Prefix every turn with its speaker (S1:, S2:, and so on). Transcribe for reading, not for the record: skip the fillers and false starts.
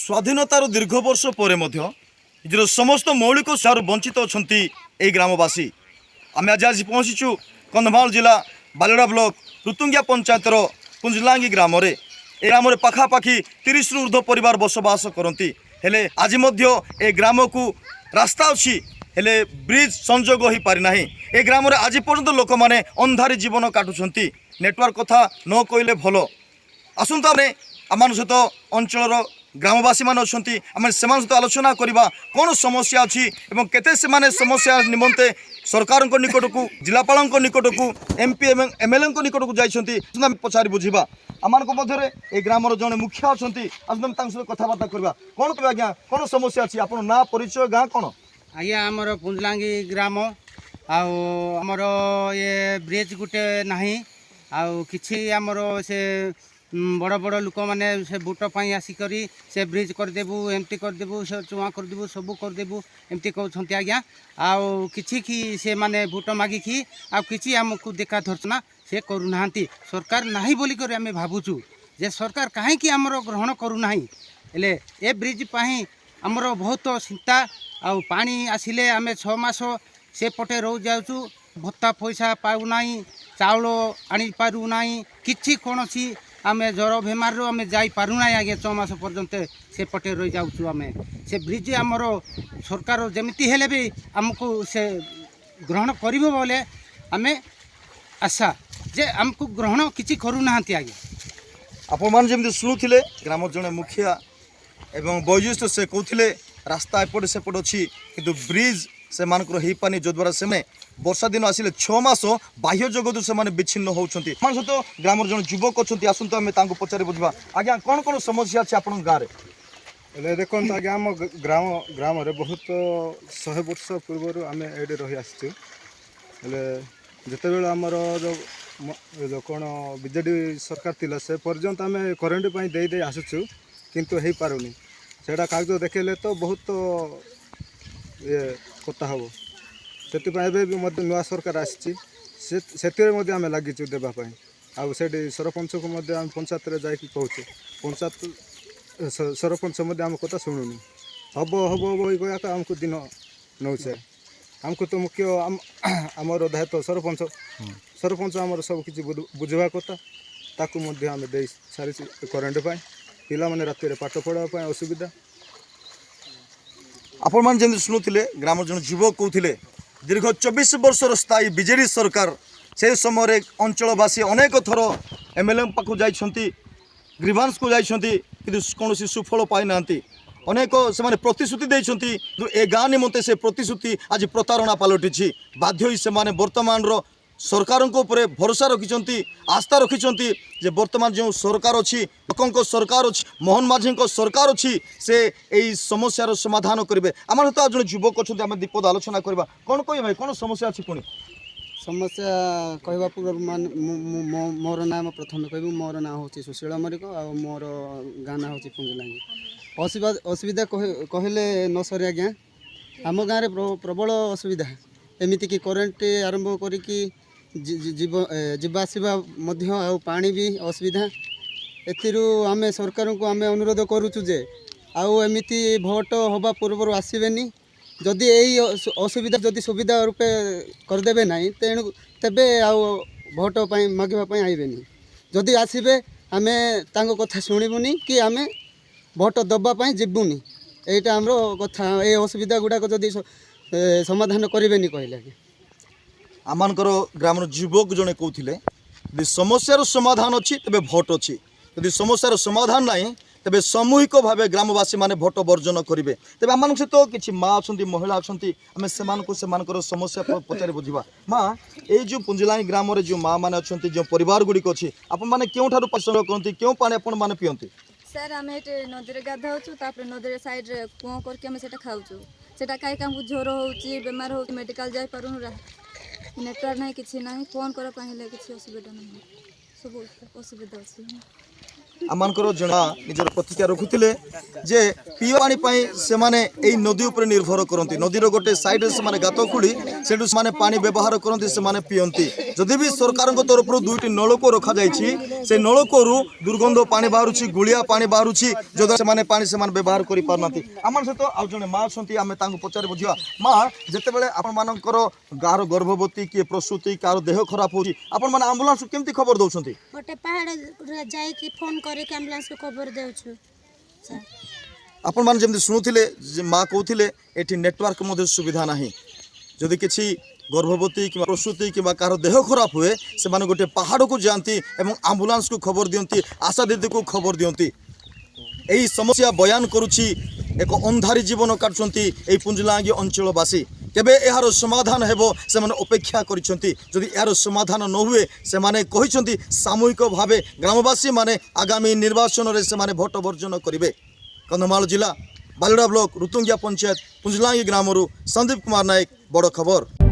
S1: स्वाधीनतार दीर्घ वर्ष पर निजर समस्त मौलिक सुविधार वंचित अच्छा ये ग्रामवासी आम आज पहुँचीचु कंधमाल जिला बालेडा ब्लॉक रुतुंगिया पंचायतर पुंजलांगी ग्राम ग्राम पाखापाखि 30 रु ऊर्ध्व परिवार बसवास करती हेले आज ए ग्राम को रास्ता अच्छी हेले ब्रिज संजोग हो पारिना ए ग्राम आज पर्यंत लोक मैंने अंधारी जीवन काटुंट नेटवर्क कथा न कहले भल आसंता आम सहित अंचल ग्रामवासी मान अच्छा आम से सहित आलोचना करवा कौन समस्या अच्छी एवं केते से समस्या निमंते सरकार निकट को जिलापाल निकट को एमपी एमएलए निकट को जाइए पचारि बुझा आम मध्य ग्रामर जड़े मुखिया अच्छा सहित कथबार्ता करवा कौन कह आज्ञा कौन समस्या अच्छी आप ना परिचय गाँ कौन
S2: आज्ञा आमर पुंजलांगी ग्राम आमर ये ब्रिज गुटे नहीं आछि आमर से बड़ बड़ लोक मैंने से बुट पाई आसिक से ब्रिज करदेबू एमती करदेबू से चुआ करदेबू सबू करदेबू एमती कहते आज्ञा आउ कि से माने बुट मागिकी आउ आमको देखा धरचना से करूना सरकार नाही बोली कर आम भावुचु जे सरकार कहीं आमर ग्रहण करूना हेले ए ब्रिज पाई आमर बहुत चिंता आउ पानी आसिले आम 6 मास से पटे रही जाऊँ भत्ता पैसा पाऊना चाउल आनी पारूना कि कौन आम जर बेमार आम जापारूना आगे 6 मास पर्यंत से पटे रही जाऊँ आम से ब्रिज आमर सरकार जमीती हेले भी आमको से ग्रहण कर बोले आम आशा जे आमको ग्रहण किसी करूना आगे
S1: आपण जमी शुणुले ग्राम जड़े मुखिया एवं वयोज्येष्ठ से कहते रास्ता एपट सेपट अच्छी किंतु ब्रिज से मानकर हो पानी जद्वारा से वर्षा दिन आसिले 6 मास बाह्य जगत से विच्छिन्न होती सहित ग्राम जन युवक अच्छा आसतु आम पचारि बुझा आज्ञा कौन कौन समस्या अच्छी आप गाँव
S3: में देखो आज्ञा आम ग्राम ग्राम बहुत 100 वर्ष पूर्व आम ये रही आसचु जिते आमर जो कौन बीजेडी सरकार थिला से पर्यंत आम करेन्ट दे दे आसुचु किंतु हो पारुनी सेटा कागज देखले तो बहुत ये कथा हम से नुआ सरकार आसी आम लगिचु देवाई आउ से सरपंच को आम पंचायत जा कहूँ पंचायत सरपंच आम कथा शुणुनी हम हम कहया आमको दिन नौचे आमको तो मुख्य आमर दायित्व सरपंच सरपंच आमर सब किसी बुझा कथा ताकू आम दे सारी करेन्ट पाई पिला माने राति पाठ पढ़ापी असुविधा
S1: आपण मैंने जमी शुणुले ग्राम जन युवक कहते दीर्घ 24 वर्षर स्थायी बीजेडी सरकार से समय अंचलवासी अनेक थर एमएलए पाखु जाइछंती ग्रीवांस को जाइछंती किंतु कौन सुफल पाई ना अनेक से प्रतिश्रुति देइछंती ए गाँ निमंते से प्रतिश्रुति आज प्रतारणा पलटि बाध्य से वर्तमान सरकार भरोसा रखिंट आस्था रखिंट जे वर्तमान जो सरकार अच्छी लोकों सरकार अच्छी मोहन माझी सरकार अच्छी से यही समस्यार समाधान करेंगे आम सहित जो युवक अच्छा आम दीपद आलोचना करवा कौन कह भाई कौन समस्या अच्छी पुणी
S4: समस्या कहवा पूर्व मोर नाम प्रथम कह मोर ना हूँ सुशील मरिक आ मोर गाँ ना हूँ पुंजलांगी असुविधा कहले न सर आज्ञा आम गाँव में प्रबल असुविधा एमती कि करेन्ट आरंभ करिकी जीवासवा पानी भी असुविधा एथिरू आमे सरकार को आमे अनुरोध करुचु जे आउ एमिति भोट हवा पूर्व आसबेनी जदि यही असुविधा जदि सुविधा रूपे करदेबे नहीं तेणु तेबे आउ भोट मागिबा आइबेनी जदि आसबे आमे तांको कथा शुणुनी कि आमे भोट दबापी जीवुनी एटा हमरो कथा ए असुविधा गुड़ाक जदि समाधान करेनि कहले
S1: आमर ग्राम युवक जड़े कहते यदि समस्यार समाधान अच्छी तेज भोट अच्छी यदि समस्यार समाधान ना तेज सामूहिक भाव ग्रामवासी मैंने भोट वर्जन करेंगे तेज आम सहित किसी माँ अच्छा महिला अच्छा आम से समस्या पचारि बुझा माँ ये जो पुंजलांगी ग्राम जो माँ मैंने अच्छा जो परिवार गुड़िक अच्छी आपने क्यों पसंद करती क्यों पानी आपने पीती
S5: सर आम ये नदी गाधाऊँ नदी साइड कूँ करके खाऊँ से कहीं ज्वर हो बेमार हो मेडिकल जापारू नेटवर्क ना कि फोन करने कि असुविधा ना सब असुविधा अच्छी
S1: आमर जना निजर प्रतिक्रिया रखुले जे पीवा पानी पाई से माने एई नदी उपर निर्भर करती नदीर गोटे साइड से गात खोली से पानी व्यवहार करती से पियंती जदि भी सरकार तरफ दुईटी नलकूप रखा से नलकूर दुर्गंध पानी बाहर गुलिया पानी बाहर जद्वारा से पानी से व्यवहार कर पारना आम सहित आउ जड़े माँ अच्छा आम पचारे बुझा माँ जिते आपर गाँव गर्भवती किए प्रसूति कार देह खराब होने आम्बुलांस केमती खबर दौरान
S6: गोटे पहाड़ जाइए फोन करके एम्बुलेंस को खबर देउछु सर
S1: आपण मान जमती शुणुले माँ कहते ये नेटवर्क मध्य सुविधा नहीं जदि किसी गर्भवती कि प्रसूति कि कार देह खराब हुए से गोटे पहाड़ को जाती और आम्बुलांस को खबर दियंती आशा दीदी को खबर दियंती यही समस्या बयान करुच्ची एक अंधारी जीवन काटुंती पुंजलांगी अंचलवासी केबे यार समाधान हेबो से माने अपेक्षा करिसंती जदि यार समाधान न हुए से माने कहिसंती सामूहिक भावे ग्रामवासी माने आगामी निर्वाचन रे से माने भोट वर्जन करिवे। कंधमाल जिला बालिड़ा ब्लॉक रुतुंगिया पंचायत पुंजलांगी ग्रामरू संदीप कुमार नायक बड़ खबर।